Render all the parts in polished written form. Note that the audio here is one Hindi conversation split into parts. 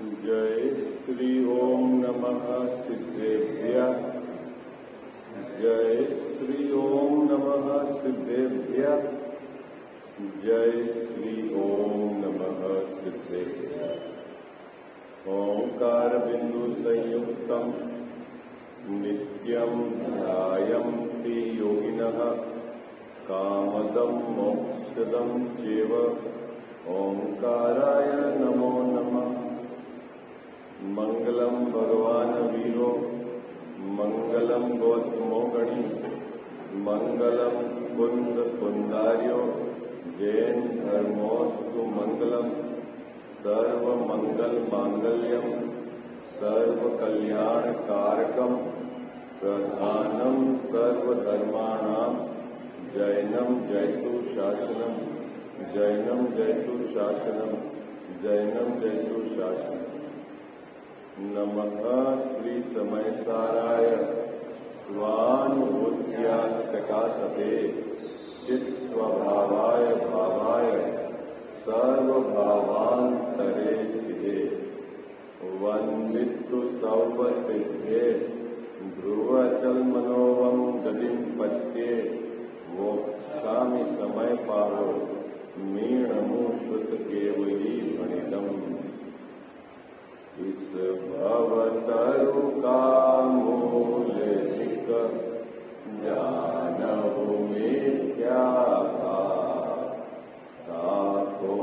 जय श्री ओम नमः सिद्धेभ्यः। जय श्री ओम नमः सिद्धेभ्यः। जय श्री ओम नमः सिद्धेभ्यः। ओंकार बिंदु संयुक्तम नित्यं ध्यायन्ति योगिनः कामदं मोक्षदं चैव। ओंकाराय नमो नमः। मंगलम भगवान वीरो मंगलम गौतमो गणी मंगलम कुंद कुंदार्यो जैन धर्मोस्तु मंगलम। सर्व मंगल मांगल्यम सर्व कल्याण कारकम प्रधानम सर्वधर्माणां जैनम जयतु शासनम। जैनम जयतु शासनम। जैनम जयतु शासनम। नमः श्री समयसाराय स्वानुभूत्या सकाशते चित् स्वभावाय भावाय सर्वभावान्तरे छिदे। वन्दितु सर्वसिद्धे ध्रुवचल मनोवम गतिं पत्ये। मोक्षामि समय पारो मीणमु श्रुत केवली भणितम्। इस भवतरु का मूलधिक जानहु मिथ्या ताको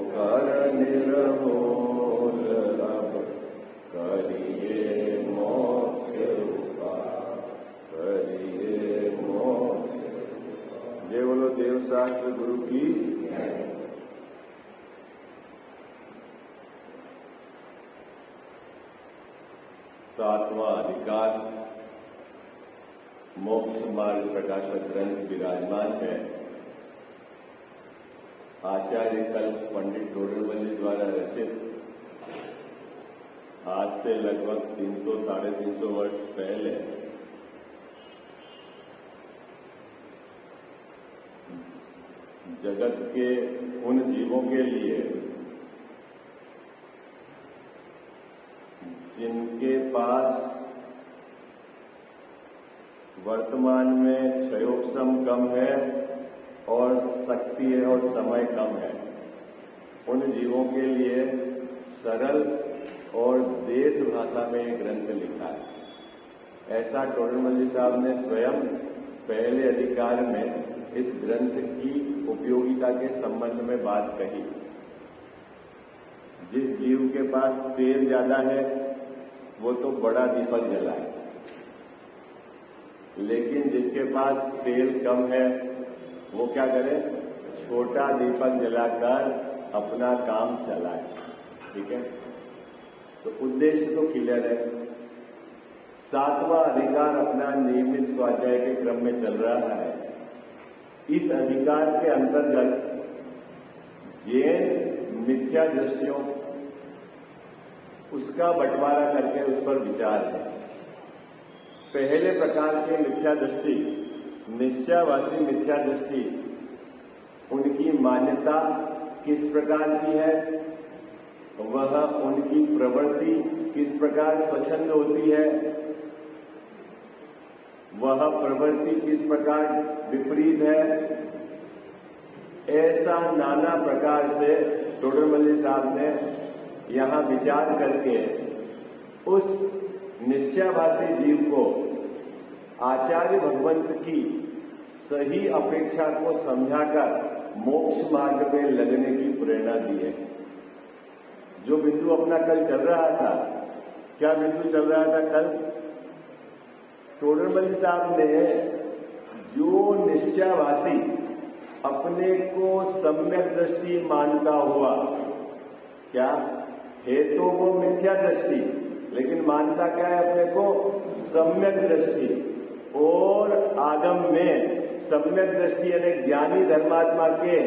कर निर्मूल अब करिए मोक्ष उपाय। करिए मोक्ष। जय बोलो देव शास्त्र गुरु की। सातवां अधिकार मोक्ष मार्ग प्रकाशक ग्रंथ विराजमान है। आचार्य कल्प पंडित डोडरमल द्वारा रचित, आज से लगभग 300-350 वर्ष पहले जगत के उन जीवों के लिए जिनके पास वर्तमान में क्षयोपशम कम है और शक्ति और समय कम है, उन जीवों के लिए सरल और देश भाषा में एक ग्रंथ लिखा है। ऐसा डोडरमल जी साहब ने स्वयं पहले अधिकार में इस ग्रंथ की उपयोगिता के संबंध में बात कही। जिस जीव के पास तेल ज्यादा है वो तो बड़ा दीपक जलाए, लेकिन जिसके पास तेल कम है वो क्या करे, छोटा दीपक जलाकर अपना काम चलाए। ठीक है, तो उद्देश्य तो क्लियर है। सातवां अधिकार अपना नियमित स्वाध्याय के क्रम में चल रहा है। इस अधिकार के अंतर्गत जैन मिथ्या दृष्टियों उसका बंटवारा करके उस पर विचार है। पहले प्रकार के मिथ्या दृष्टि, निश्चयवासी मिथ्या दृष्टि, उनकी मान्यता किस प्रकार की है, वह उनकी प्रवृत्ति किस प्रकार स्वच्छंद होती है, वह प्रवृत्ति किस प्रकार विपरीत है, ऐसा नाना प्रकार से डोडरमल जी साहब ने यहां विचार करके उस निश्चयवासी जीव को आचार्य भगवंत की सही अपेक्षा को समझाकर मोक्ष मार्ग में लगने की प्रेरणा दी है। जो बिंदु अपना कल चल रहा था, क्या बिंदु चल रहा था कल? डोडरमल साहब ने जो निश्चयवासी अपने को सम्यक दृष्टि मानता हुआ, क्या है तो वो मिथ्या दृष्टि, लेकिन मानता क्या है अपने को? सम्यक दृष्टि। और आगम में सम्यक दृष्टि यानी ज्ञानी धर्मात्मा के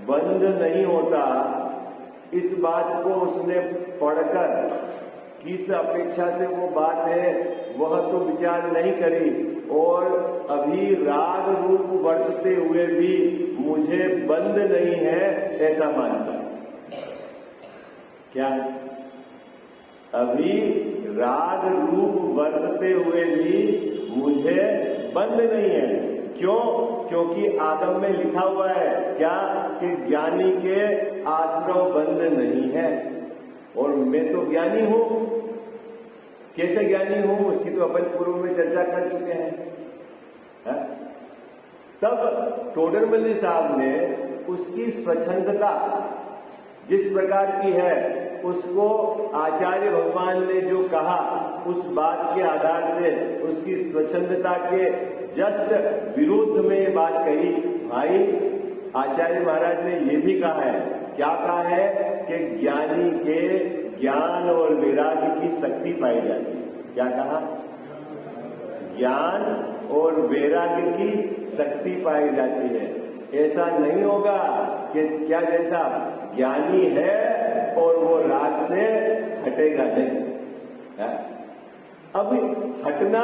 बंध नहीं होता, इस बात को उसने पढ़कर किस अपेक्षा से वो बात है वह तो विचार नहीं करी, और अभी राग रूप वर्तते हुए भी मुझे बंध नहीं है ऐसा मानता। क्या अभी राग रूप वर्तते हुए भी मुझे बंध नहीं है। क्यों? क्योंकि आगम में लिखा हुआ है क्या कि ज्ञानी के आश्रव बंध नहीं है। और मैं तो ज्ञानी हूं। कैसे ज्ञानी हूं उसकी तो अपन पूर्व में चर्चा कर चुके हैं। तब टोडरमल्ली साहब ने उसकी स्वच्छंदता जिस प्रकार की है उसको आचार्य भगवान ने जो कहा उस बात के आधार से उसकी स्वच्छंदता के जस्ट विरुद्ध में ये बात कही। भाई आचार्य महाराज ने ये भी कहा है, क्या कहा है कि ज्ञानी के ज्ञान और वैराग्य की शक्ति पाई जाती है। क्या कहा? ज्ञान और वैराग्य की शक्ति पाई जाती है। ऐसा नहीं होगा कि क्या जैसा ज्ञानी है और वो राग से हटेगा नहीं। अब हटना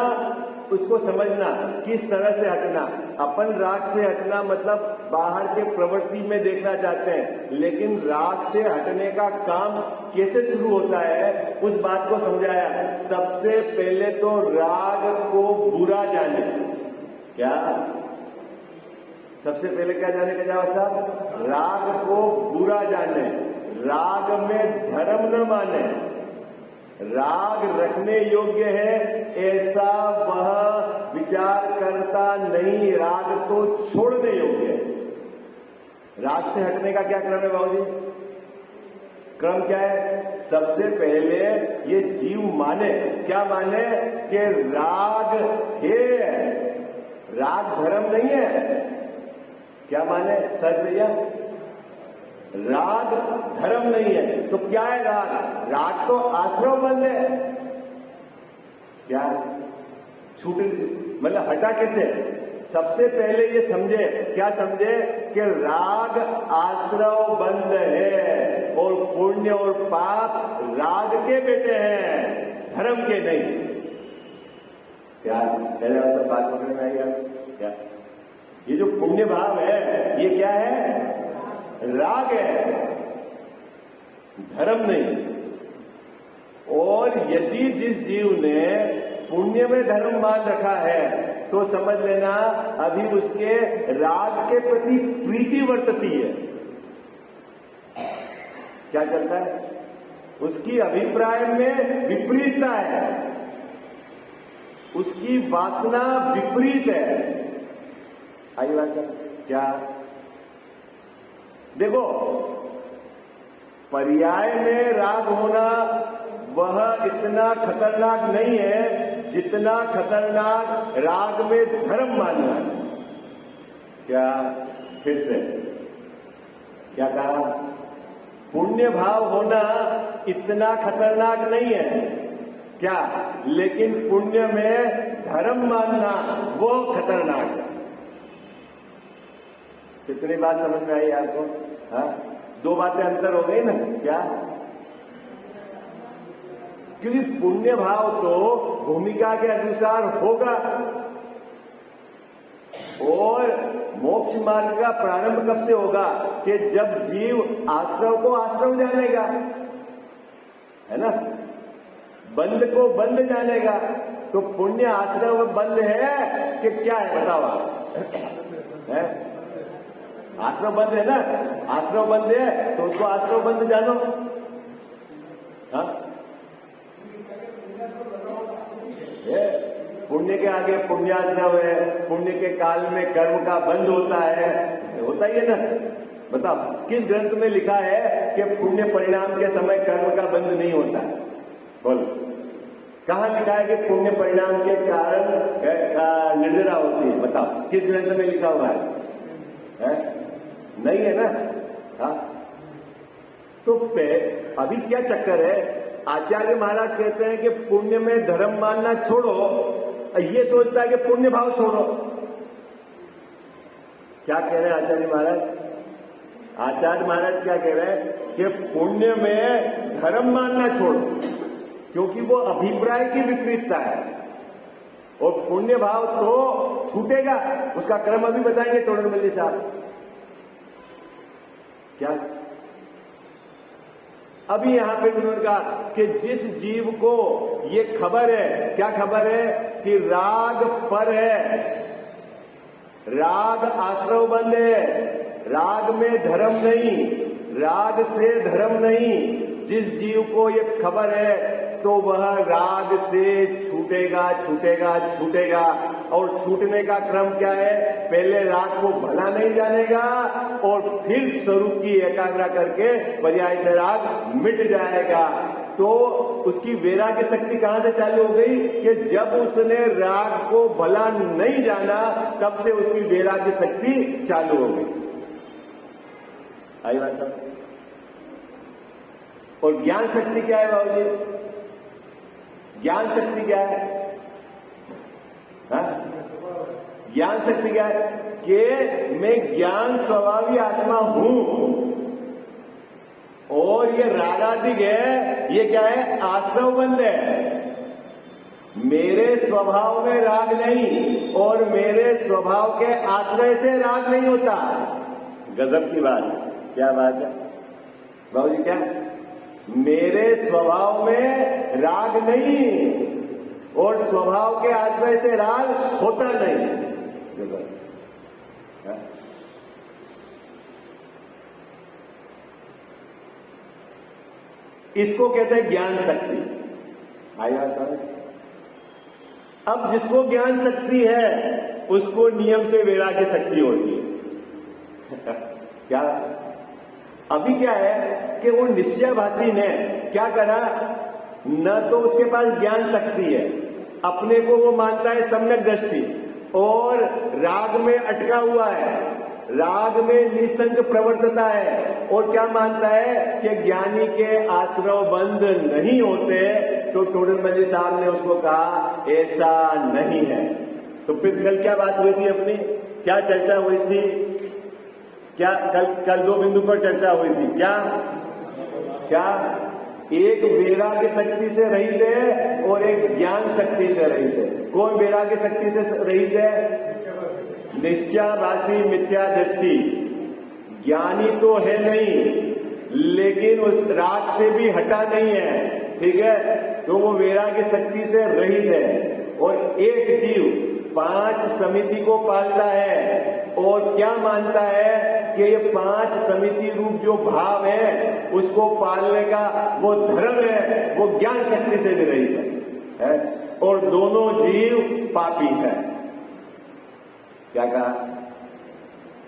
उसको समझना, किस तरह से हटना। अपन राग से हटना मतलब बाहर के प्रवृत्ति में देखना चाहते हैं, लेकिन राग से हटने का काम कैसे शुरू होता है उस बात को समझाया। सबसे पहले तो राग को बुरा जाने। क्या? सबसे पहले क्या जाने का जवाब साहब? राग को बुरा जाने, राग में धर्म न माने। राग रखने योग्य है ऐसा वह विचार करता नहीं, राग तो छोड़ने योग्य है। राग से हटने का क्या क्रम है बाबूजी? क्रम क्या है? सबसे पहले ये जीव माने, क्या माने कि राग है, राग धर्म नहीं है। क्या माने सर भैया? राग धर्म नहीं है। तो क्या है राग? राग तो आश्रव बंध है। क्या छूट मतलब हटा कैसे? सबसे पहले ये समझे, क्या समझे कि राग आश्रव बंध है और पुण्य और पाप राग के बेटे हैं, धर्म के नहीं। क्या पहले सब बात पकड़ में आई? क्या ये जो पुण्य भाव है ये क्या है? राग है, धर्म नहीं। और यदि जिस जीव ने पुण्य में धर्म मान रखा है तो समझ लेना अभी उसके राग के प्रति प्रीति वर्तती है। क्या चलता है? उसकी अभिप्राय में विपरीतता है, उसकी वासना विपरीत है। आई बात सर? क्या देखो, पर्याय में राग होना वह इतना खतरनाक नहीं है जितना खतरनाक राग में धर्म मानना है। क्या? फिर से क्या कहा? पुण्य भाव होना इतना खतरनाक नहीं है क्या, लेकिन पुण्य में धर्म मानना वो खतरनाक है। कितनी बात समझ में आई आपको? हाँ, दो बातें अंतर हो गई ना। क्या? क्योंकि पुण्य भाव तो भूमिका के अनुसार होगा और मोक्ष मार्ग का प्रारंभ कब से होगा कि जब जीव आश्रव को आश्रव जानेगा, है ना, बंद को बंद जानेगा। तो पुण्य आश्रव बंद है कि क्या है बताओ आप? है? आश्रव बंद है ना, आश्रव बंद है तो उसको आश्रव बंद जानो। हाँ, पुण्य के आगे पुण्याश्रव है, पुण्य के काल में कर्म का बंद होता है, होता ही है ना। बताओ किस ग्रंथ में लिखा है कि पुण्य परिणाम के समय कर्म का बंद नहीं होता? बोलो, कहाँ लिखा है कि पुण्य परिणाम के कारण निर्जरा होती है? बताओ किस ग्रंथ में लिखा हुआ है? नहीं है ना। हाँ, तो अभी क्या चक्कर है? आचार्य महाराज कहते हैं कि पुण्य में धर्म मानना छोड़ो, ये सोचता है कि पुण्य भाव छोड़ो। क्या कह रहे हैं आचार्य महाराज? आचार्य महाराज क्या कह रहे हैं कि पुण्य में धर्म मानना छोड़ो, क्योंकि वो अभिप्राय की विपरीतता है और पुण्य भाव तो छूटेगा। उसका क्रम अभी बताएंगे टोडरमल्ली साहब। क्या अभी यहां पे उन्होंने कहा कि जिस जीव को ये खबर है, क्या खबर है कि राग पर है, राग आश्रव बंद है, राग में धर्म नहीं, राग से धर्म नहीं, जिस जीव को ये खबर है तो वह राग से छूटेगा छूटेगा छूटेगा। और छूटने का क्रम क्या है? पहले राग को भला नहीं जानेगा और फिर स्वरूप की एकाग्रता करके पर्याय से राग मिट जाएगा। तो उसकी वैराग्य शक्ति कहां से चालू हो गई कि जब उसने राग को भला नहीं जाना तब से उसकी वैराग्य शक्ति चालू हो गई। आई बात समझ? और ज्ञान शक्ति क्या है बाबू जी? ज्ञान शक्ति क्या है? ज्ञान शक्ति क्या है? कि मैं ज्ञान स्वभावी आत्मा हूं और ये रागादिक है, ये क्या है? आश्रव बंद है। मेरे स्वभाव में राग नहीं और मेरे स्वभाव के आश्रय से राग नहीं होता। गजब की बात है। क्या बात है बाबू जी? क्या? मेरे स्वभाव में राग नहीं और स्वभाव के आश्रय से राग होता नहीं। इसको कहते हैं ज्ञान शक्ति। आया समझ? अब जिसको ज्ञान शक्ति है उसको नियम से वैराग्य शक्ति होती है। क्या? अभी क्या है कि वो निश्चयभाषी ने क्या करा? न तो उसके पास ज्ञान शक्ति है, अपने को वो मानता है सम्यक दृष्टि और राग में अटका हुआ है, राग में निसंग प्रवर्तता है और क्या मानता है कि ज्ञानी के आश्रव बंद नहीं होते। तो टोडरमल जी साहब ने उसको कहा ऐसा नहीं है। तो फिर कल क्या बात हुई थी अपनी? क्या चर्चा हुई थी? क्या कल दो बिंदु पर चर्चा हुई थी। क्या क्या? एक वैराग्य शक्ति से रहित है और एक ज्ञान शक्ति से रहित है। कौन वैराग्य शक्ति से रहित है? निश्चयाभासी मिथ्या दृष्टि। ज्ञानी तो है नहीं लेकिन उस राग से भी हटा नहीं है, ठीक है? तो वो वैराग्य शक्ति से रहित है। और एक जीव 5 समिति को पालता है और क्या मानता है कि ये 5 समिति रूप जो भाव है उसको पालने का वो धर्म है, वो ज्ञान शक्ति से भी रहित है। और दोनों जीव पापी है। क्या कहा?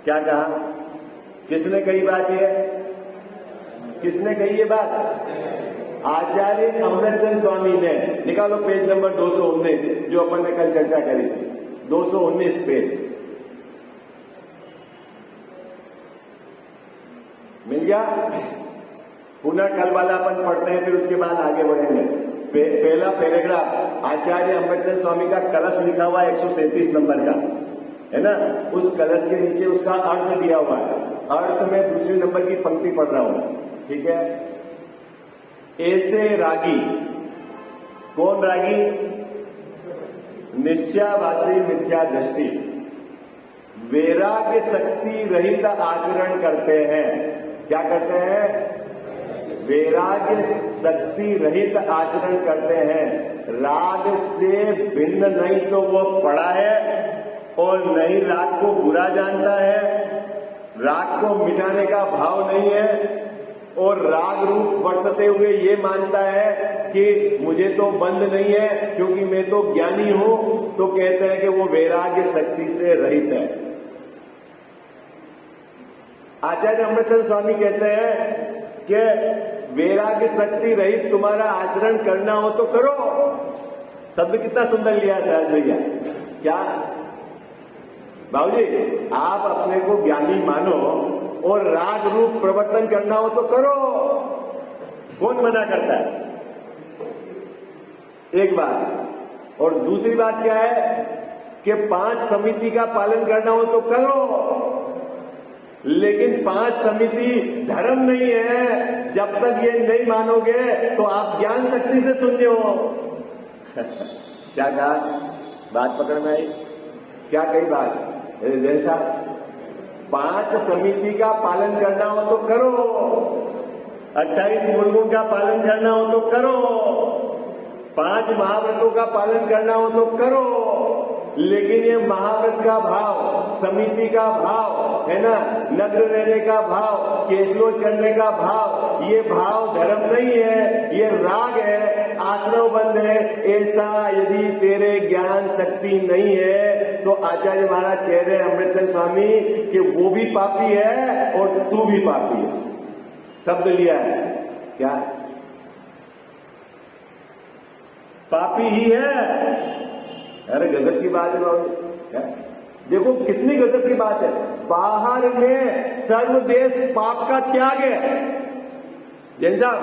क्या कहा? किसने कही बात? ये किसने कही ये बात? आचार्य अमृतचंद स्वामी ने। निकालो पेज नंबर 219 जो अपन ने कल चर्चा करी थी। 219 पेज मिल गया? पुनः कल वाला अपन पढ़ते हैं, फिर उसके बाद आगे बढ़ेंगे। पहला पैराग्राफ आचार्य अमृतचंद स्वामी का कलश लिखा हुआ है 137 नंबर का, है ना? उस कलश के नीचे उसका अर्थ दिया हुआ है। अर्थ में दूसरे नंबर की पंक्ति पढ़ रहा हूं, ठीक है? ऐसे रागी। कौन रागी? निश्चयाभासी मिथ्या दृष्टि, वैराग्य शक्ति रहित आचरण करते हैं। क्या करते हैं? वैराग्य शक्ति रहित आचरण करते हैं। राग से भिन्न नहीं तो वो पड़ा है और नहीं राग को बुरा जानता है, राग को मिटाने का भाव नहीं है और राग रूप वर्तते हुए ये मानता है कि मुझे तो बंद नहीं है क्योंकि मैं तो ज्ञानी हूं। तो कहते हैं कि वो वैराग्य शक्ति से रहित है। आचार्य अमृतचंद स्वामी कहते हैं कि वैराग्य शक्ति रहित तुम्हारा आचरण करना हो तो करो। शब्द कितना सुंदर लिया सहज भैया। क्या बाबूजी? आप अपने को ज्ञानी मानो और राग रूप प्रवर्तन करना हो तो करो। कौन मना करता है? एक बात। और दूसरी बात क्या है कि 5 समिति का पालन करना हो तो करो, लेकिन 5 समिति धर्म नहीं है। जब तक ये नहीं मानोगे तो आप ज्ञान शक्ति से शून्य हो। क्या कहा? बात पकड़ में आई? क्या कही बात? जैसा 5 समिति का पालन करना हो तो करो, 28 मूलगुण का पालन करना हो तो करो, 5 महाव्रतों का पालन करना हो तो करो, लेकिन ये महाव्रत का भाव, समिति का भाव है ना, नग्न रहने का भाव, केशलोच करने का भाव, ये भाव धर्म नहीं है, ये राग है, आश्रव बंध है। ऐसा यदि तेरे ज्ञान शक्ति नहीं है तो आचार्य महाराज कह रहे हैं अमृतचंद स्वामी कि वो भी पापी है और तू भी पापी है। शब्द लिया है क्या? पापी ही है। अरे गजब की बात है बाबू, देखो कितनी गजब की बात है। बाहर में सर्वदेश पाप का त्याग है। जैन साहब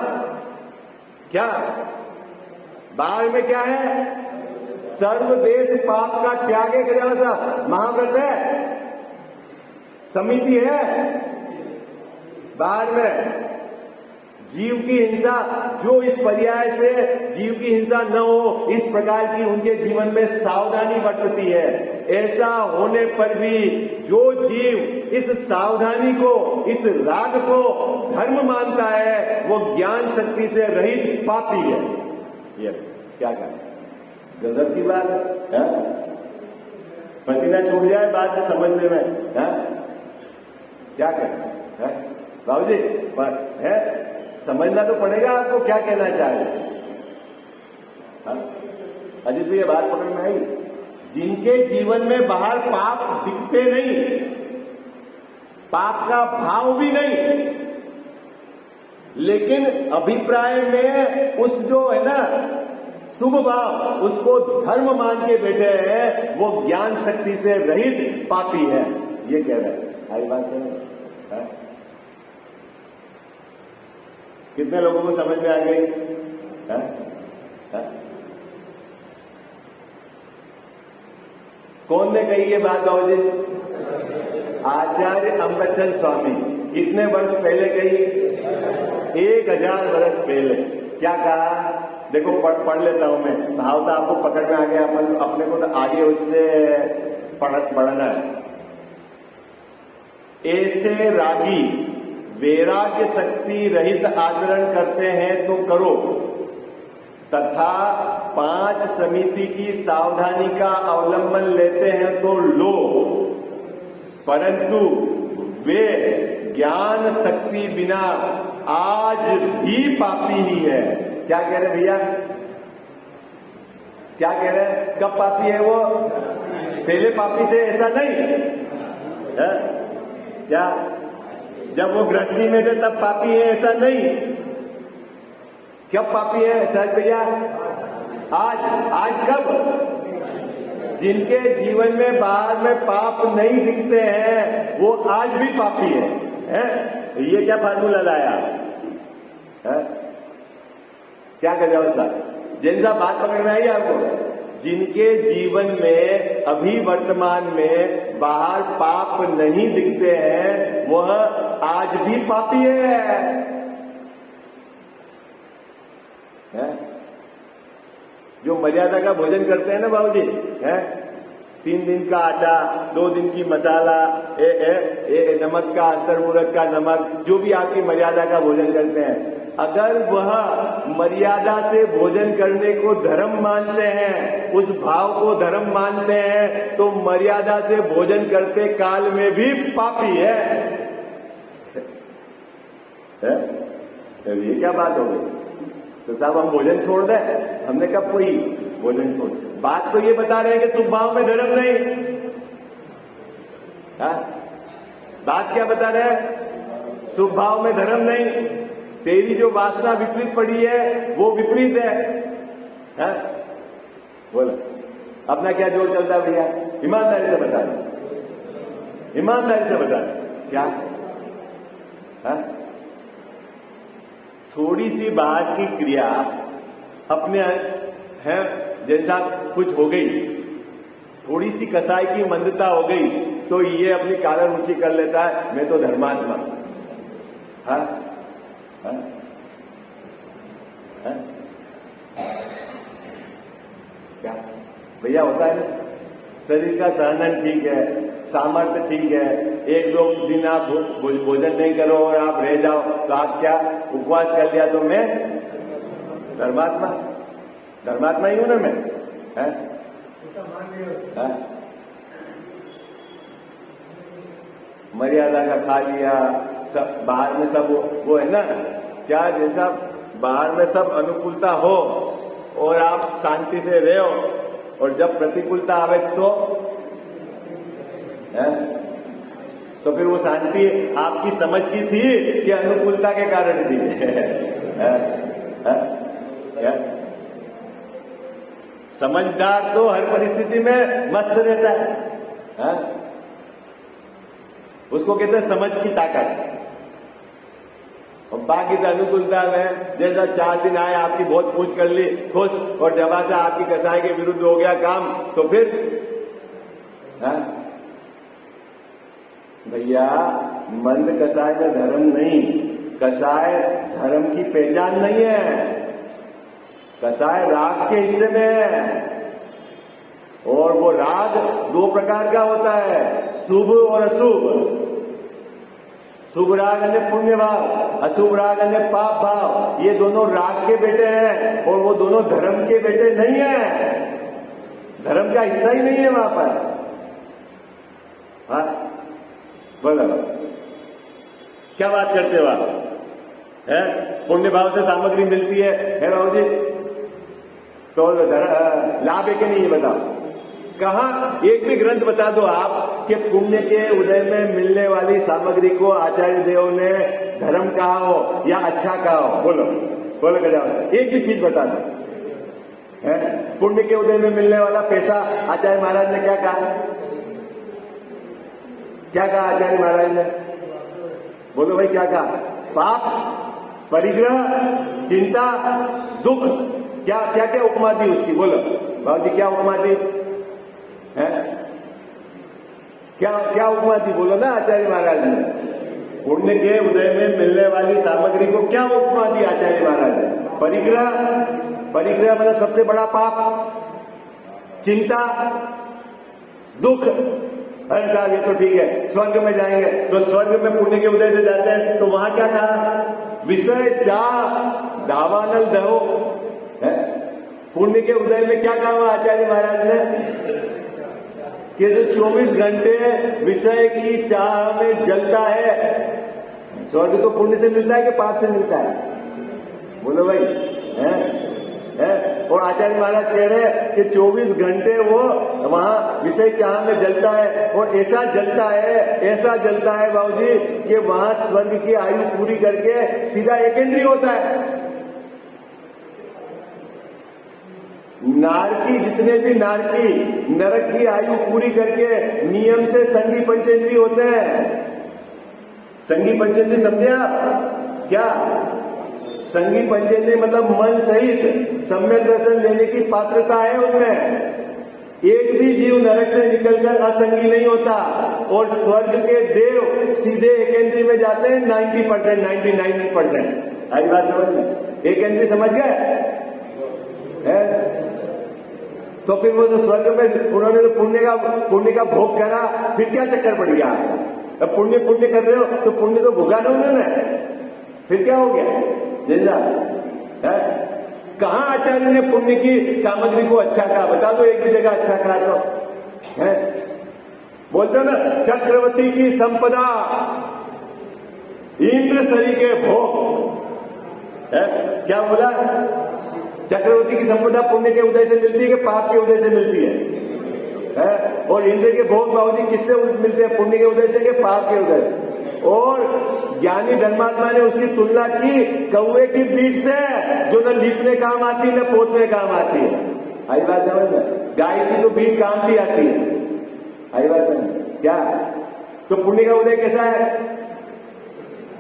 क्या बाहर में क्या है? सर्वदेश पाप का त्याग है। गजानन साहब महाव्रत है, समिति है। बाहर में जीव की हिंसा, जो इस पर्याय से जीव की हिंसा न हो इस प्रकार की उनके जीवन में सावधानी बरतती है। ऐसा होने पर भी जो जीव इस सावधानी को, इस राग को धर्म मानता है वो ज्ञान शक्ति से रहित पापी है। ये क्या कहा? गजब की बात है। पसीना छूट जाए बात समझने में है? क्या करें बाबूजी? है समझना तो पड़ेगा आपको क्या कहना चाह रहे। अजित भैया बात पकड़ में आई। जिनके जीवन में बाहर पाप दिखते नहीं, पाप का भाव भी नहीं, लेकिन अभिप्राय में उस जो है ना शुभ भाव, उसको धर्म मान के बैठे हैं, वो ज्ञान शक्ति से रहित पापी है। ये कह रहे हैं। आई बात है? कितने लोगों को समझ में आ गई? कौन ने कही ये बात बाबूजी? आचार्य अमृतचंद स्वामी। कितने वर्ष पहले कही? 1000 वर्ष पहले। क्या कहा? देखो पढ़ लेता हूं मैं, भाव तो आपको पकड़ में आ गया, अपन अपने को तो आगे उससे पढ़ना है। ऐसे रागी वैराग्य शक्ति रहित आचरण करते हैं तो करो, तथा 5 समिति की सावधानी का अवलंबन लेते हैं तो लो, परंतु वे ज्ञान शक्ति बिना आज भी पापी ही है। क्या कह रहे भैया? क्या कह रहे? कब पापी है वो? पहले पापी थे ऐसा नहीं है? क्या जब वो गृहस्थी में थे तब पापी है ऐसा नहीं? कब पापी है शायद भैया? आज कब? जिनके जीवन में बाहर में पाप नहीं दिखते हैं वो आज भी पापी है? ये क्या फार्मूला लाया है? क्या कर जाओ साहब? जैन साहब बात पकड़ में आई आपको? जिनके जीवन में अभी वर्तमान में बाहर पाप नहीं दिखते हैं वह आज भी पापी है? जो मर्यादा का भोजन करते हैं ना बाबूजी, 3 दिन का आटा, 2 दिन की मसाला, नमक का अंतर्मूरत का नमक, जो भी आपकी मर्यादा का भोजन करते हैं, अगर वह मर्यादा से भोजन करने को धर्म मानते हैं, उस भाव को धर्म मानते हैं, तो मर्यादा से भोजन करते काल में भी पापी है। ये क्या बात हो गई? तो साहब हम भोजन छोड़ दें? हमने कब कोई भोजन छोड़? बात तो ये बता रहे हैं कि शुभ भाव में धर्म नहीं। बात क्या बता रहे हैं? शुभ भाव में धर्म नहीं। तेरी जो वासना विपरीत पड़ी है वो विपरीत है। बोलो अपना क्या जोर चलता है भैया? ईमानदारी से बता दो, ईमानदारी से बता दो क्या है? थोड़ी सी बात की क्रिया अपने है, जैसा कुछ हो गई, थोड़ी सी कसाई की मंदता हो गई तो ये अपनी कालर ऊंची कर लेता है, मैं तो धर्मात्मा। क्या भैया होता है ना? शरीर का सहनन ठीक है, सामर्थ्य ठीक है, 1-2 दिन आप भोजन नहीं करो और आप रह जाओ तो आप क्या उपवास कर लिया तो मैं धर्मात्मा धर्मात्मा ही हूं ना मैं, है? मर्यादा का खा लिया, सब बाहर में सब वो है ना क्या, जैसा बाहर में सब अनुकूलता हो और आप शांति से रहो, और जब प्रतिकूलता आवे तो है? तो फिर वो शांति आपकी समझ की थी कि अनुकूलता के कारण थी? समझदार तो हर परिस्थिति में मस्त रहता है, उसको कहते हैं समझ की ताकत। और बाकी तो अनुकूलता में जैसा 4 दिन आए, आपकी बहुत पूछ कर ली खुश, और जब से आपकी कसाई के विरुद्ध हो गया काम, तो फिर भैया मंद कसाय में धर्म नहीं, कसाय धर्म की पहचान नहीं है, कसाय राग के हिस्से में है। और वो राग 2 प्रकार का होता है, शुभ और अशुभ। शुभ राग अन्य पुण्य भाव, अशुभ राग अन्य पाप भाव। ये दोनों राग के बेटे हैं, और वो दोनों धर्म के बेटे नहीं है, धर्म का हिस्सा ही नहीं है वहां पर। हाँ बोलो, क्या बात करते हो आप? है पुण्य भाव से सामग्री मिलती है बाबू जी, तो लाभ है कि नहीं, ये बताओ। कहा एक भी ग्रंथ बता दो आप कि पुण्य के उदय में मिलने वाली सामग्री को आचार्य देव ने धर्म कहा हो या अच्छा कहा हो? बोलो बोलो गजाव से, एक भी चीज बता दो। है पुण्य के उदय में मिलने वाला पैसा आचार्य महाराज ने क्या कहा? क्या कहा आचार्य महाराज ने? बोलो भाई क्या कहा? पाप, परिग्रह, चिंता, दुख, क्या क्या क्या उपमा दी उसकी? बोलो बाबू जी क्या उपमा दी है? क्या क्या उपमा दी? बोलो ना आचार्य महाराज ने। पुण्य के उदय में मिलने वाली सामग्री को क्या उपमा दी आचार्य महाराज ने? परिग्रह, परिग्रह मतलब सबसे बड़ा पाप, चिंता, दुख। अरे साहब ये तो ठीक है, स्वर्ग में जाएंगे, तो स्वर्ग में पुण्य के उदय से जाते हैं, तो वहां क्या कहा? विषय चाह दावानल दहो। पुण्य के उदय में क्या कहा आचार्य महाराज ने? कि जो 24 घंटे विषय की चाह में जलता है, स्वर्ग तो पुण्य से मिलता है कि पाप से मिलता है? बोलो भाई, है? और आचार्य महाराज कह रहे हैं कि 24 घंटे वो वहां विषय चाह में जलता है, और ऐसा जलता है बाबूजी कि वहां स्वर्ग की आयु पूरी करके सीधा एक एंट्री होता है। नारकी, जितने भी नारकी नरक की आयु पूरी करके नियम से संगी पंचेंद्री होते हैं। संगी पंचेंद्री समझे आप? क्या संगी पंचेंद्री मतलब मन सहित सम्यक दर्शन लेने की पात्रता है उनमें। एक भी जीव नरक से निकलकर असंगी नहीं होता, और स्वर्ग के देव सीधे एकेंद्री में जाते हैं 90%, 99%। आई बात समझ में? एकेंद्री समझ गए? तो फिर वो जो स्वर्ग में उन्होंने तो पुण्य का भोग करा, फिर क्या चक्कर पड़ गया आपका? अब पुण्य कर रहे हो तो पुण्य तो भोगा ना उन्होंने, फिर क्या हो गया? जिंदा है? कहां आचार्य ने पुण्य की सामग्री को अच्छा कहा? बता दो एक भी जगह अच्छा कहा तो है? बोलते हो ना, चक्रवर्ती की संपदा इंद्र सरी के भोग है। क्या बोला? चक्रवर्ती की संपदा पुण्य के उदय से मिलती है कि पाप के उदय से मिलती है? और इंद्र के भोग बाबूजी किससे मिलते हैं? पुण्य के उदय से कि पाप के उदय? और ज्ञानी धर्मात्मा ने उसकी तुलना की कौवे की बीट से, जो न लीपने काम आती न पोतने काम आती है। आई बात समझ में? गाय की तो बीट काम भी आती है। आई बात समझ? क्या तो पुण्य का उदय कैसा है?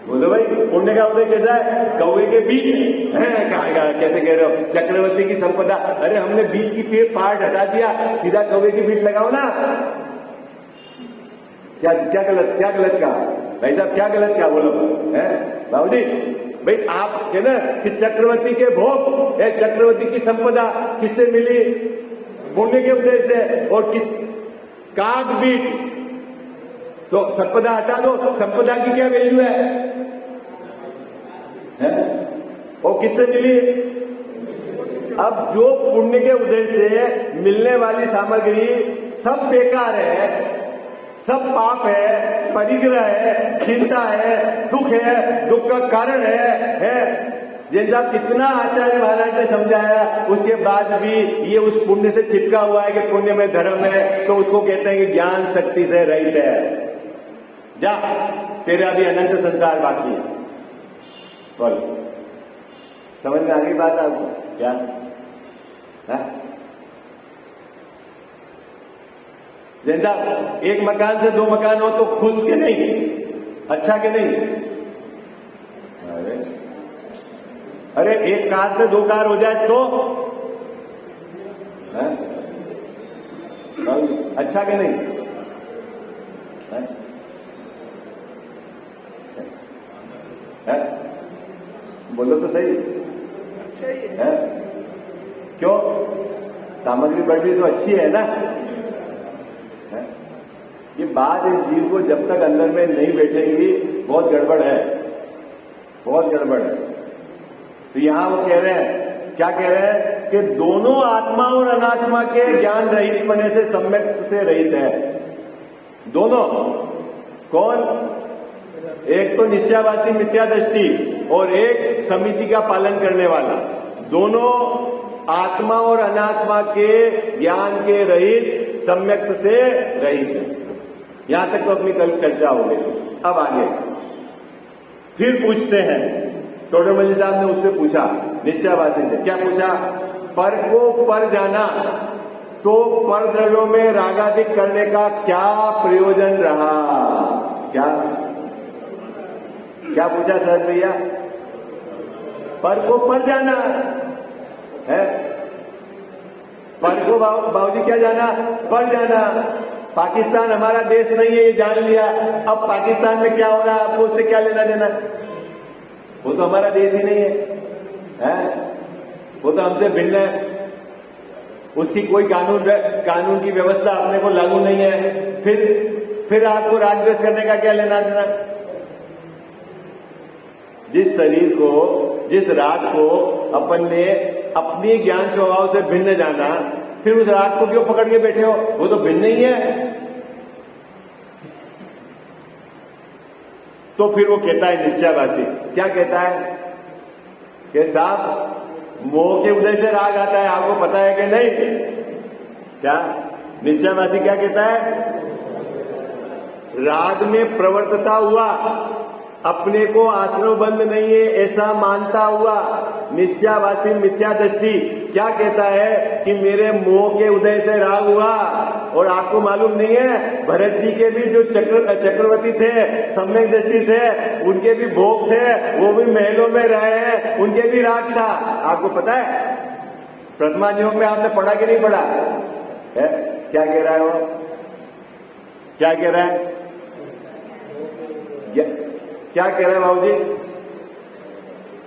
बोलो भाई, पुण्य का उदय कैसा है? कौवे के बीज है। कहा कैसे कह रहे हो? चक्रवर्ती की संपदा, अरे हमने बीज की पार्ट हटा दिया, सीधा कौवे की बीज लगाओ ना। क्या गलत कहा भाई साहब? क्या गलत क्या? बोलो है बाबूजी। भाई आप कह ना कि चक्रवर्ती के भोग, चक्रवर्ती की संपदा किससे मिली? पुण्य के उदय से। और किस काग बीट, तो संपदा हटा दो, संपदा की क्या वैल्यू है? है? और किससे मिली? अब जो पुण्य के उदय से मिलने वाली सामग्री सब बेकार है, सब पाप है, परिग्रह है, चिंता है, दुख का कारण है। जैन साहब कितना आचार्य महाराज ने समझाया, उसके बाद भी ये उस पुण्य से चिपका हुआ है कि पुण्य में धर्म है, तो उसको कहते हैं कि ज्ञान शक्ति से रहित है। जा, तेरा भी अनंत संसार बाकी है। बोल, समझ में आ गई बात आपको? क्या जैन साहब, एक मकान से 2 मकान हो तो खुश के नहीं, अच्छा के नहीं? अरे एक कार से 2 कार हो जाए तो अच्छा के नहीं? बोलो तो सही। अच्छा ही है। क्यों? सामग्री बढ़ रही तो अच्छी है ना? ये बात इस जीव को जब तक अंदर में नहीं बैठेगी, बहुत गड़बड़ है, बहुत गड़बड़ है। तो यहां वो कह रहे हैं, क्या कह रहे हैं कि दोनों आत्मा और अनात्मा के ज्ञान रहित पने से सम्यक से रहित है। दोनों कौन? एक तो निश्चयावासी मिथ्या दृष्टि और एक समिति का पालन करने वाला। दोनों आत्मा और अनात्मा के ज्ञान के रहित, सम्यक से रहित है। यहां तक तो अपनी कल चर्चा हो गई। अब आगे फिर पूछते हैं, टोडरमल साहब ने उससे पूछा, निश्चयावासी से क्या पूछा? पर को पर जाना तो पर द्रव्यों में रागाधिक करने का क्या प्रयोजन रहा? क्या पूछा सर भैया? पर को पर जाना है, पर को बाबूजी क्या जाना? पर जाना। पाकिस्तान हमारा देश नहीं है, ये जान लिया। अब पाकिस्तान में क्या हो रहा है आपको उससे क्या लेना देना? वो तो हमारा देश ही नहीं है, वो तो हमसे भिन्न है। उसकी कोई कानून की व्यवस्था अपने को लागू नहीं है। फिर आपको राजद्वेष करने का क्या लेना देना? जिस शरीर को, जिस राग को अपन ने अपनी ज्ञान स्वभाव से भिन्न जाना, फिर उस राग को क्यों पकड़ के बैठे हो? वो तो भिन्न ही है। तो फिर वो कहता है निश्चयावासी, क्या कहता है कि साहब मोह के उदय से राग आता है, आपको पता है कि नहीं? क्या निश्चयावासी क्या कहता है? राग में प्रवर्तता हुआ, अपने को आश्रमबंध नहीं है ऐसा मानता हुआ निश्चयावासी मिथ्या दृष्टि क्या कहता है कि मेरे मोह के उदय से राग हुआ। और आपको मालूम नहीं है, भरत जी के भी जो चक्रवर्ती थे, सम्यक दृष्टि थे, उनके भी भोग थे, वो भी महलों में रहे हैं, उनके भी राग था। आपको पता है? प्रथमायोग में आपने पढ़ा कि नहीं पढ़ा है? क्या कह रहा है वो? क्या कह रहा है? क्या कह रहा है बाबूजी?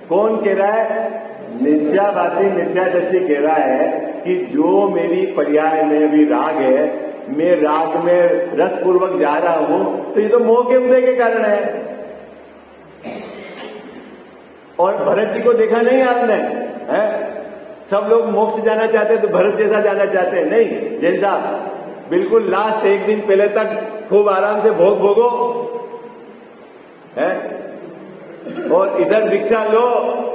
कौन कह रहा है? निश्चयावासी मिथ्या दृष्टि कह रहा है कि जो मेरी पर्याय में भी राग है, मैं राग में रस पूर्वक जा रहा हूं, तो ये तो मोह के उदय के कारण है। और भरत जी को देखा नहीं आपने? है? सब लोग मोक्ष जाना चाहते हैं तो भरत जैसा जाना चाहते हैं? नहीं जैन साहब, बिल्कुल लास्ट 1 दिन पहले तक खूब आराम से भोग भोगो है, और इधर दीक्षा लो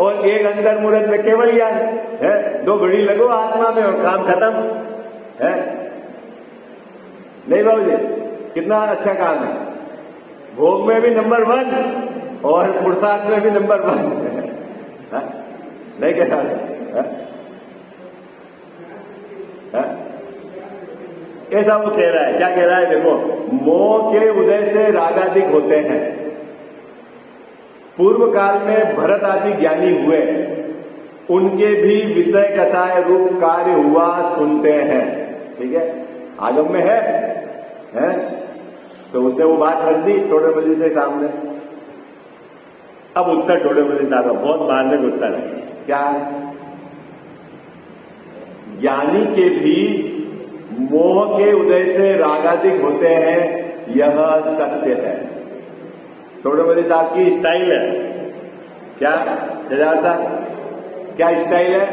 और एक अंतर मुहूर्त में केवल ज्ञान है, 2 घड़ी लगो आत्मा में और काम खत्म है। नहीं बाबूजी, कितना अच्छा काम है। भोग में भी नंबर 1 और पुरुषार्थ में भी नंबर 1 नहीं कहता ऐसा वो कह रहा है। क्या कह रहा है? देखो, मोह के उदय से रागाधिक होते हैं। पूर्व काल में भरत आदि ज्ञानी हुए, उनके भी विषय कसाय रूप कार्य हुआ सुनते हैं। ठीक है, आगम में है? तो उसने वो बात रख दी टोडरमल के सामने। अब उत्तर टोडरमल साहब का बहुत मार्मिक उत्तर है। क्या? ज्ञानी के भी मोह के उदय से रागाधिक होते हैं, यह सत्य है। टोडरमल साहब की स्टाइल है। क्या जजासा, क्या स्टाइल है?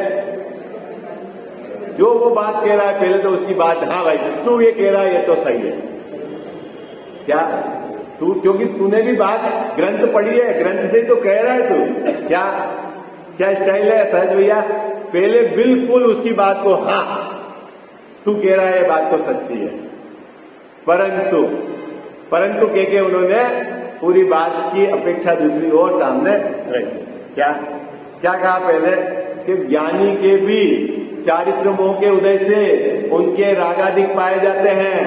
जो वो बात कह रहा है पहले तो उसकी बात, हाँ भाई तू ये कह रहा है ये तो सही है। क्या तू, क्योंकि तूने भी बात ग्रंथ पढ़ी है, ग्रंथ से ही तो कह रहा है तू। क्या क्या स्टाइल है सहज भैया? पहले बिल्कुल उसकी बात को, हाँ तू कह रहा है ये बात तो सच्ची है, परंतु परंतु कह के उन्होंने पूरी बात की अपेक्षा दूसरी ओर सामने रखी। क्या क्या कहा पहले कि ज्ञानी के भी चारित्र मोह के उदय से उनके रागाधिक पाए जाते हैं।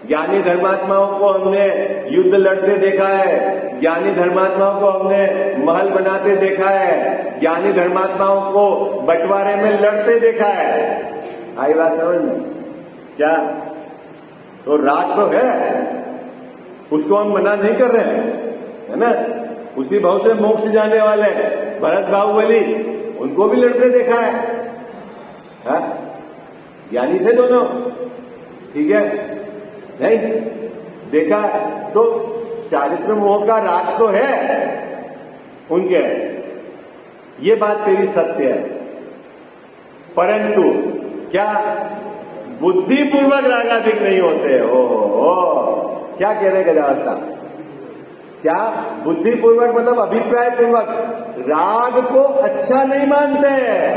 ज्ञानी धर्मात्माओं को हमने युद्ध लड़ते देखा है, ज्ञानी धर्मात्माओं को हमने महल बनाते देखा है, ज्ञानी धर्मात्माओं को बंटवारे में लड़ते देखा है। आई बात समझ में? क्या तो राग तो है, उसको हम मना नहीं कर रहे हैं, है ना? उसी भाव से मोक्ष जाने वाले भरत बाहुबली, उनको भी लड़ते देखा है, हा? ज्ञानी थे दोनों, ठीक है? नहीं देखा तो चारित्र मोह का राग तो है उनके, ये बात तेरी सत्य है, परंतु क्या बुद्धिपूर्वक रागाधिक नहीं होते हो? क्या कह रहे गजानन साहब? क्या बुद्धिपूर्वक मतलब अभिप्राय पूर्वक राग को अच्छा नहीं मानते हैं?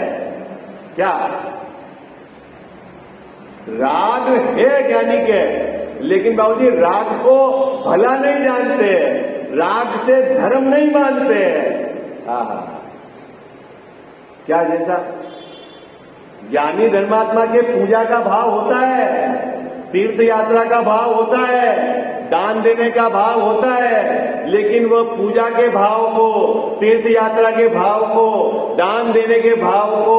क्या राग है ज्ञानी के, लेकिन बाबूजी राग को भला नहीं जानते, राग से धर्म नहीं मानते। क्या जैसा ज्ञानी धर्मात्मा के पूजा का भाव होता है, तीर्थ यात्रा का भाव होता है, दान देने का भाव होता है, लेकिन वह पूजा के भाव को, तीर्थ यात्रा के भाव को, दान देने के भाव को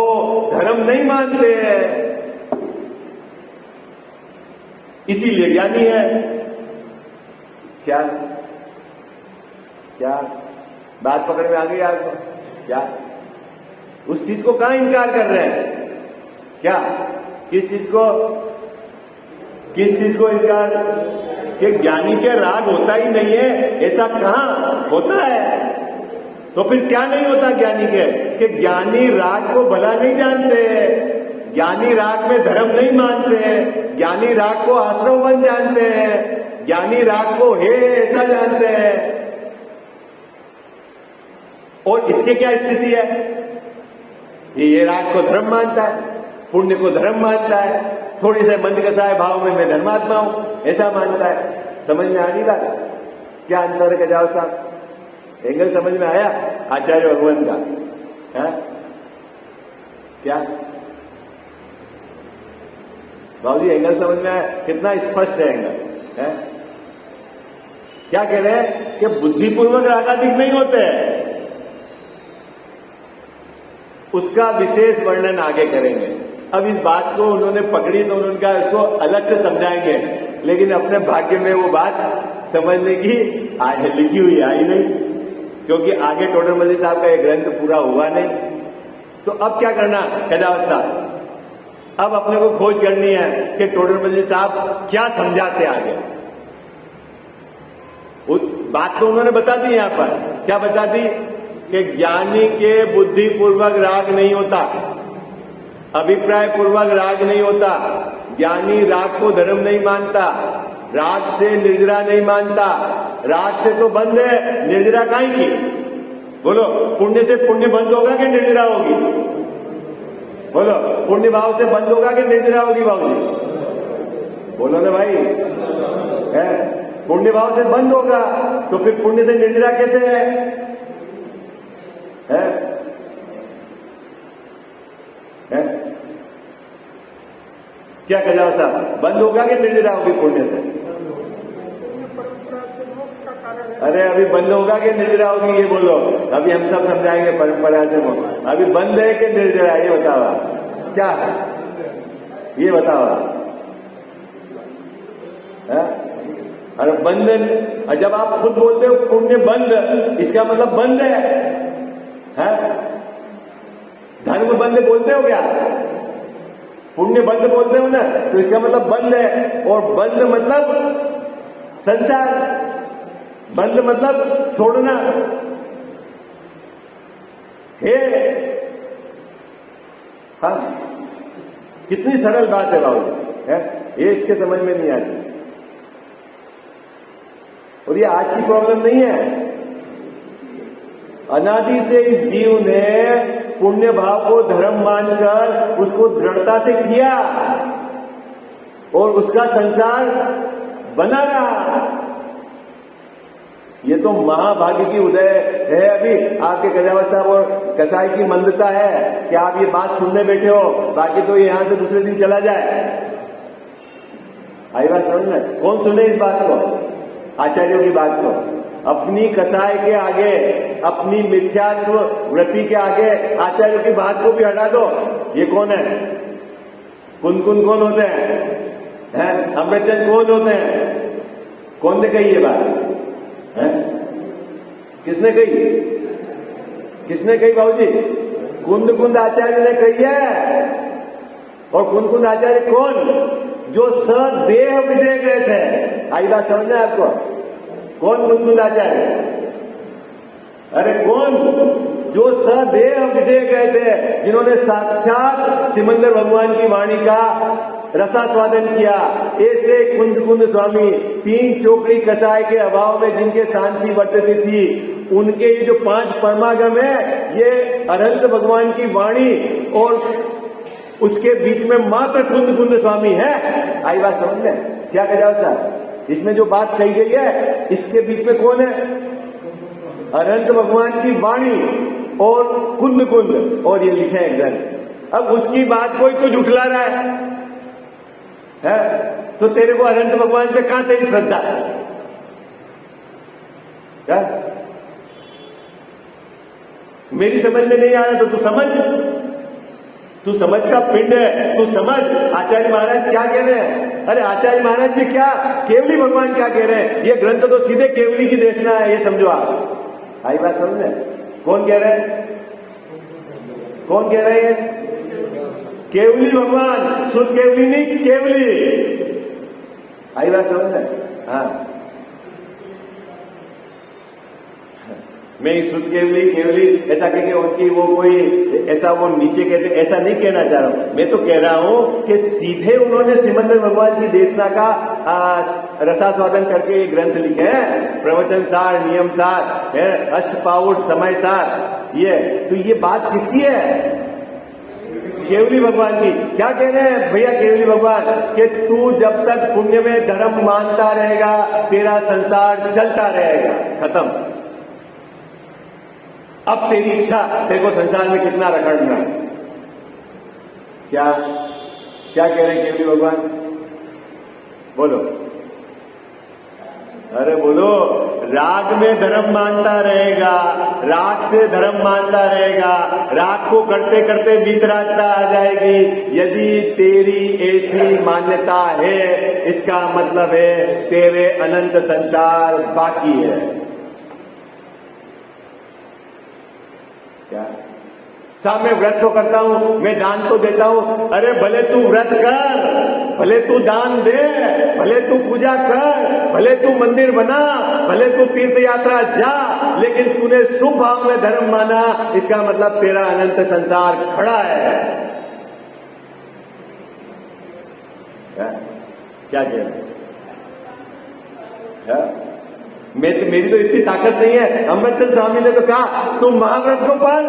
धर्म नहीं मानते हैं, इसीलिए ज्ञानी है। क्या क्या बात पकड़ में आ गई आपको? क्या उस चीज को कहां इनकार कर रहे हैं? क्या किस चीज को इनकार? कि ज्ञानी के राग होता ही नहीं है, ऐसा कहां होता है? तो फिर क्या नहीं होता ज्ञानी के? कि ज्ञानी राग को भला नहीं जानते, ज्ञानी राग में धर्म नहीं मानते, ज्ञानी राग को आश्रमवन जानते हैं, ज्ञानी राग को हे ऐसा जानते हैं। और इसके क्या स्थिति है? ये राग को धर्म मानता है, पुण्य को धर्म मानता है, थोड़ी से मंद कसाय भाव में मैं धर्मात्मा हूं ऐसा मानता है। समझ में आ गई बात? क्या अंतर है गजाव साहब? एंगल समझ में आया आचार्य भगवान का? है क्या बाबूजी एंगल समझ में आया? कितना स्पष्ट है एंगल, है? क्या कह रहे हैं कि बुद्धिपूर्वक रागाधिक नहीं होते, उसका विशेष वर्णन आगे करेंगे। अब इस बात को उन्होंने पकड़ी तो उन्होंने कहा इसको अलग से समझाएंगे, लेकिन अपने भाग्य में वो बात समझने की लिखी हुई आई नहीं, क्योंकि आगे टोडरमल साहब का ये ग्रंथ पूरा हुआ नहीं। तो अब क्या करना कजावत साहब? अब अपने को खोज करनी है कि टोडरमल साहब क्या समझाते आगे। बात तो उन्होंने बता दी, यहां पर क्या बता दी कि ज्ञानी के बुद्धिपूर्वक राग नहीं होता, अभिप्राय पूर्वक राग नहीं होता, ज्ञानी राग को धर्म नहीं मानता, राग से निर्जरा नहीं मानता। राग से तो बंद है, निर्जरा काहे की? बोलो, पुण्य से पुण्य बंद होगा कि निर्जरा होगी? बोलो, पुण्य भाव से बंद होगा कि निर्जरा होगी बाबूजी? बोलो ना भाई, है पुण्य भाव से बंद होगा तो फिर पुण्य से निर्जरा कैसे है? है? क्या कहा साहब, बंद होगा कि निर्जरा होगी पुण्य से? अरे अभी बंद होगा कि निर्जरा होगी ये बोलो, अभी हम सब समझाएंगे परंपरा से। अभी बंद है कि निर्जरा, ये बताओ क्या, ये बताओ। अरे बंद, जब आप खुद बोलते हो पुण्य बंद, इसका मतलब बंद है? धर्म बंद बोलते हो क्या? पुण्य बंद बोलते हो ना, तो इसका मतलब बंद है। और बंद मतलब संसार, बंद मतलब छोड़ना, हे, हाँ, कितनी सरल बात है बाबू, है ये इसके समझ में नहीं आती। और ये आज की प्रॉब्लम नहीं है, अनादि से इस जीव ने पुण्य भाव को धर्म मानकर उसको दृढ़ता से किया और उसका संसार बना रहा। ये तो महाभाग्य की उदय है। अभी आपके गजावत साहब और कसाई की मंदता है कि आप ये बात सुनने बैठे हो, बाकी तो यहां से दूसरे दिन चला जाए। आई बात समझ में? कौन सुने इस बात को? आचार्यों की बात को। अपनी कसाई के आगे, अपनी मिथ्यात्व वृत्ति के आगे आचार्यों की बात को भी हटा दो। ये कौन है? कुन कौन होते हैं? अमृतचंद कौन होते हैं? कौन ने कही ये बात? है? किसने कही? किसने कही बाबूजी? कुंद आचार्य ने कही है। और कुंद आचार्य कौन? जो सदेह विदे गए थे। आई बात समझना है आपको? कौन कुंद आचार्य? अरे कौन? जो सदेह विदे गए थे, जिन्होंने साक्षात सिमंदर भगवान की वाणी का रसास्वादन किया। ऐसे कुंद स्वामी तीन चोकड़ी कसाय के अभाव में जिनके शांति वर्तती थी, उनके ये जो 5 परमागम है, ये अनंत भगवान की वाणी और उसके बीच में मात्र कुंद स्वामी है। आई बात समझ में? क्या कह जाओ साहब? इसमें जो बात कही गई है, इसके बीच में कौन है? अनंत भगवान की वाणी और कुंद और ये लिखे हैं ग्रंथ। अब उसकी बात कोई तो झुठला रहा है, तो तेरे को अनंत भगवान पे कहां तेरी श्रद्धा? क्या मेरी समझ में नहीं आ रहा तो तू समझ का पिंड है। तू समझ आचार्य महाराज क्या कह रहे हैं। अरे आचार्य महाराज भी क्या, केवली भगवान क्या कह रहे हैं। ये ग्रंथ तो सीधे केवली की देशना है, ये समझो आप। आई बात समझ में? कौन कह रहे हैं? कौन कह रहे हैं? केवली भगवान, शुद्ध केवली नहीं, केवली। आई बात समझ में? हाँ, मैं शुद्ध केवली ऐसा कह के उनकी वो कोई ऐसा वो नीचे कहते, ऐसा नहीं कहना चाह रहा हूं। मैं तो कह रहा हूं कि सीधे उन्होंने सिमंदर भगवान की देशना का रसास्वादन करके ये ग्रंथ लिखे हैं। प्रवचन सार, नियम सार है, अष्टपाउट, समय सार। ये तो ये बात किसकी है? केवली भगवान की। क्या कह रहे हैं भैया केवली भगवान? कि तू जब तक पुण्य में धर्म मानता रहेगा, तेरा संसार चलता रहेगा। खत्म। अब तेरी इच्छा, तेरे को संसार में कितना रखड़ना है। क्या कह रहे हैं केवली भगवान? बोलो, अरे बोलो। राग में धर्म मानता रहेगा, राग से धर्म मानता रहेगा, राग को करते करते वितरागता आ जाएगी। यदि तेरी ऐसी मान्यता है, इसका मतलब है तेरे अनंत संसार बाकी है। क्या साहब मैं व्रत तो करता हूं, मैं दान तो देता हूं। अरे भले तू व्रत कर, भले तू दान दे, भले तू पूजा कर, भले तू मंदिर बना, भले तू तीर्थ यात्रा जा, लेकिन तूने शुभ भाव में धर्म माना, इसका मतलब तेरा अनंत संसार खड़ा है। क्या कह रहे? मेरी तो इतनी ताकत नहीं है। अमृतचंद स्वामी ने तो कहा तू महाव्रत को पढ़,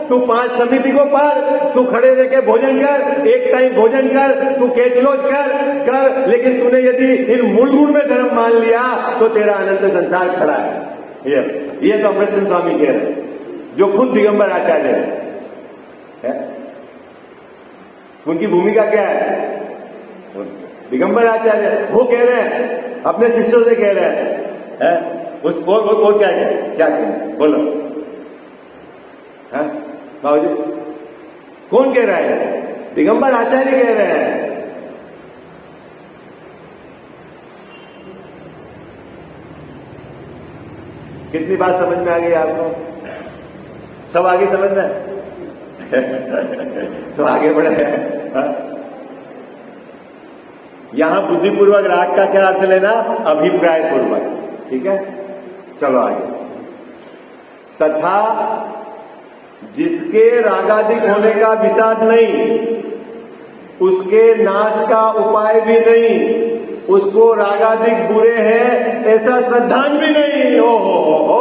तू 5 समिति को पढ़, तू खड़े रह के भोजन कर, एक टाइम भोजन कर, तू केचलोच कर, लेकिन तूने यदि इन मूल गुण में धर्म मान लिया तो तेरा अनंत संसार खड़ा है। ये तो अमृतचंद स्वामी कह रहे हैं, जो खुद दिगंबर आचार्य है। उनकी भूमिका क्या है? दिगंबर आचार्य वो कह रहे हैं, अपने शिष्यों से कह रहे हैं है? उस वो क्या कहें? बोलो है बाबूजी, कौन कह रहा है? दिगंबर आचार्य कह रहे हैं। कितनी बात समझ में आ गई आपको? सब आगे समझ में तो आगे बढ़े हैं। यहां बुद्धिपूर्वक राग का क्या अर्थ लेना? अभिप्राय पूर्वक। ठीक है, चलो आगे। तथा जिसके रागादिक होने का विषाद नहीं, उसके नाश का उपाय भी नहीं, उसको रागादिक बुरे हैं ऐसा श्रद्धान भी नहीं। ओ हो,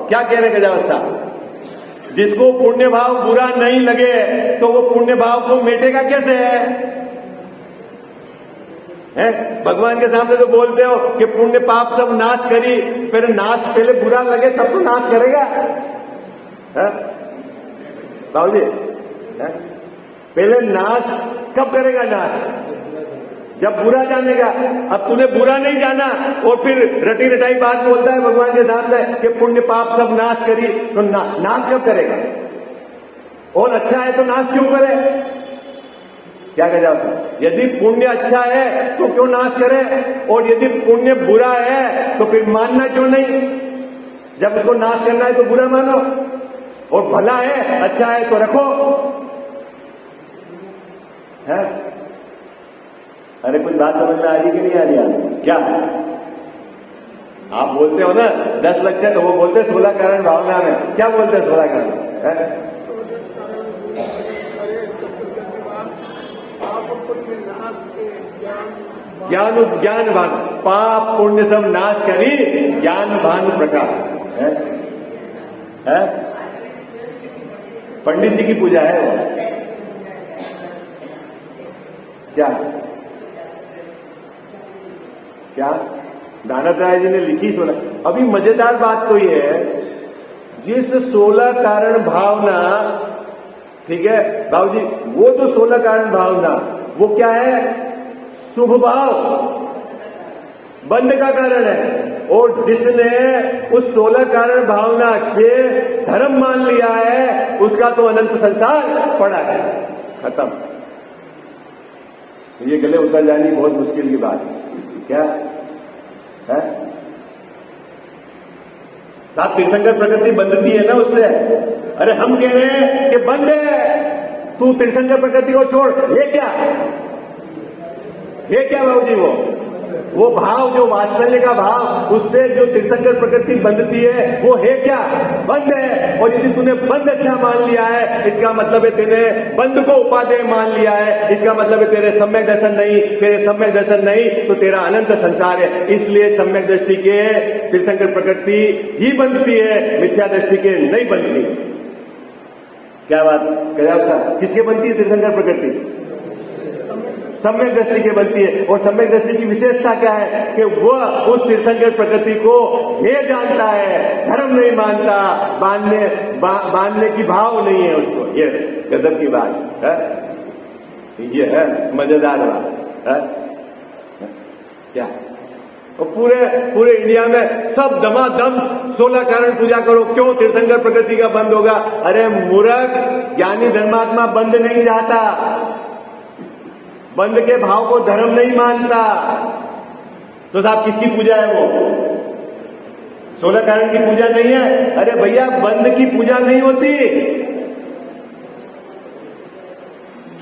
क्या कहने का जाओ साहब। जिसको पुण्य भाव बुरा नहीं लगे तो वो पुण्य भाव को मेटेगा कैसे है? भगवान के सामने तो बोलते हो कि पुण्य पाप सब नाश करी, फिर नाश पहले बुरा लगे तब तो नाश करेगा बाबू जी। पहले नाश कब करेगा? नाश जब बुरा जानेगा। अब तूने बुरा नहीं जाना और फिर रटी रटाई बात बोलता है भगवान के सामने कि पुण्य पाप सब नाश करी, तो नाश कब करेगा? और अच्छा है तो नाश क्यों करे? क्या कह जाओ? यदि पुण्य अच्छा है तो क्यों नाश करे, और यदि पुण्य बुरा है तो फिर मानना क्यों नहीं? जब उसको नाश करना है तो बुरा मानो, और भला है अच्छा है तो रखो है? अरे कुछ बात समझ में आ रही कि नहीं आ रही? क्या आप बोलते हो ना 10 लक्षण, वो बोलते 16 कारण भावना में। क्या बोलते हैं 16 कारण? ज्ञान भान, पाप पुण्य सब नाश करी, ज्ञान भान प्रकाश है? पंडित जी की पूजा है वो। क्या दानत राय जी ने लिखी 16। अभी मजेदार बात तो ये है, जिस 16 कारण भावना, ठीक है बाबू जी, वो जो 16 कारण भावना वो क्या है? शुभ भाव, बंध का कारण है। और जिसने उस 16 कारण भावना से धर्म मान लिया है उसका तो अनंत संसार पड़ा है, खत्म। ये गले उतर जानी बहुत मुश्किल की बात है। क्या है साहब? तीर्थंकर प्रकृति बंधती है ना उससे। अरे हम कह रहे हैं कि बंद है, तू तीर्थंकर प्रकृति को छोड़। ये क्या बाबू जी? वो भाव जो वात्सल्य का भाव, उससे जो तीर्थंकर प्रकृति बंधती है वो है क्या? बंद है। और यदि तूने बंद अच्छा मान लिया है, इसका मतलब है तेरे बंद को उपादेय मान लिया है, इसका मतलब है तेरे सम्यक दर्शन नहीं। तेरे सम्यक दर्शन नहीं तो तेरा अनंत संसार है। इसलिए सम्यक दृष्टि के तीर्थंकर प्रकृति ही बंधती है, मिथ्या दृष्टि के नहीं बनती। क्या बात कह साहब? किसके बनती है तीर्थंकर प्रकृति? सम्यक दृष्टि के बनती है। और सम्यक दृष्टि की विशेषता क्या है? कि वह उस तीर्थंकर प्रकृति को हे जानता है, धर्म नहीं मानता, बांधने की भाव नहीं है उसको। ये गजब की बात है, ये है मजेदार बात है। क्या और पूरे इंडिया में सब दमादम 16 कारण पूजा करो, क्यों? तीर्थंकर प्रकृति का बंद होगा। अरे मूर्ख, ज्ञानी धर्मात्मा बंद नहीं चाहता, बंद के भाव को धर्म नहीं मानता। तो साहब किसकी पूजा है वो? 16 कारण की पूजा नहीं है। अरे भैया, बंद की पूजा नहीं होती,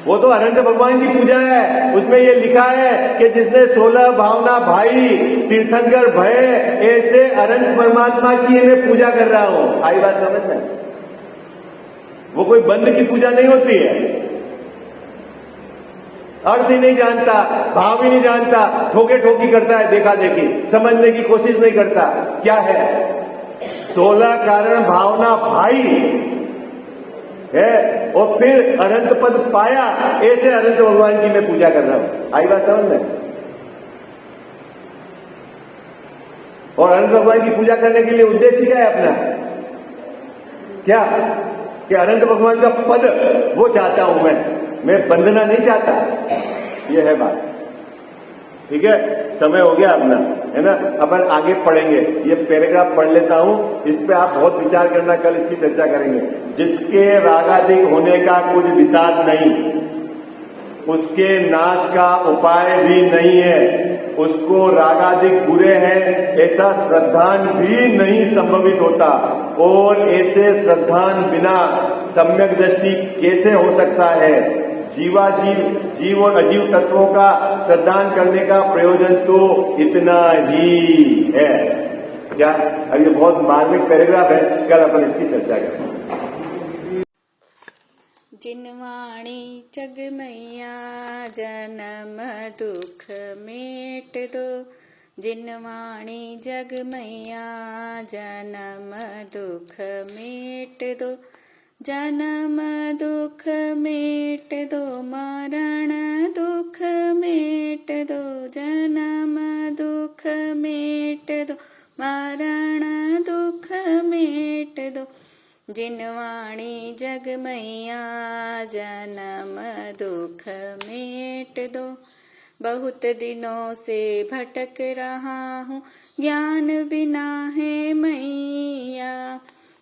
वो तो अनंत भगवान की पूजा है। उसमें ये लिखा है कि जिसने 16 भावना भाई तीर्थंकर भय, ऐसे अनंत परमात्मा की मैं पूजा कर रहा हूं। आई बात समझ में? वो कोई बंद की पूजा नहीं होती है। अर्थ ही नहीं जानता, भाव ही नहीं जानता, ठोके ठोकी करता है, देखा देखी, समझने की कोशिश नहीं करता। क्या है? 16 कारण भावना भाई है, और फिर अनंत पद पाया, ऐसे अनंत भगवान की मैं पूजा कर रहा हूं। आई बात समझ में? और अनंत भगवान की पूजा करने के लिए उद्देश्य क्या है अपना? क्या कि अनंत भगवान का पद वो चाहता हूं मैं बंधना नहीं चाहता। ये है बात। ठीक है, समय हो गया अपना, है ना? अपन आगे पढ़ेंगे। ये पैराग्राफ पढ़ लेता हूं, इस पे आप बहुत विचार करना, कल इसकी चर्चा करेंगे। जिसके रागादिक होने का कुछ विषाद नहीं, उसके नाश का उपाय भी नहीं है, उसको रागादिक बुरे हैं ऐसा श्रद्धान भी नहीं संभवित होता। और ऐसे श्रद्धान बिना सम्यक दृष्टि कैसे हो सकता है? जीव और अजीव तत्वों का श्रद्धान करने का प्रयोजन तो इतना ही है। क्या? अब ये बहुत मार्मिक पैराग्राफ है, कल अपन इसकी चर्चा करेंगे। जिनवाणी जग मैया जन्म दुख मेट दो। जिनवाणी जग मैया जन्म दुख मेट दो। जन्म दुख मेट दो, मरण दुख मेट दो। जन्म दुख मेट दो, मरण दुख मेट दो। जिनवाणी जग मैया जन्म दुख मेट दो। बहुत दिनों से भटक रहा हूँ, ज्ञान बिना है मैया।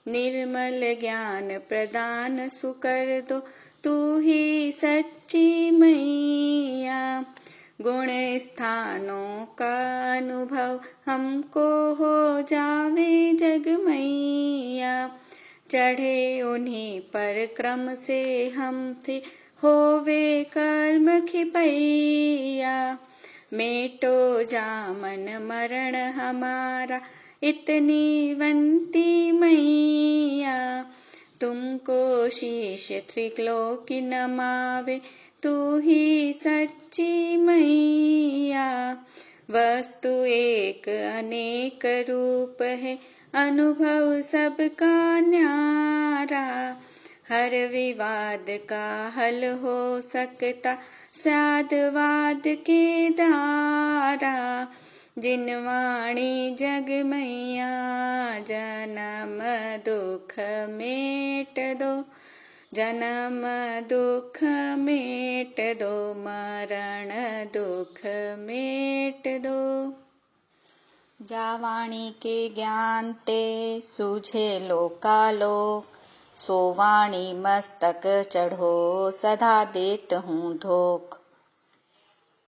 निर्मल ज्ञान प्रदान सुकर दो, तू ही सच्ची मैया। गुण स्थानों का अनुभव हमको हो जावे जग मैया। चढ़े उन्हीं पर क्रम से हम थे, होवे कर्म खिपैया। मेटो जामन मरण हमारा, इतनी वंती मैया। तुमको शीश त्रिलोकी नमावे, तू ही सच्ची मैया। वस्तु एक अनेक रूप है, अनुभव सबका न्यारा। हर विवाद का हल हो सकता, साधवाद के दारा। जिनवाणी जग मैया जन्म दुख मेट दो। जन्म दुख मेट दो, मरण दुख मेट दो। जावाणी के ज्ञान ते सूझे लोकालोक, सो वाणी मस्तक चढ़ो सदा देत हूँ धोख।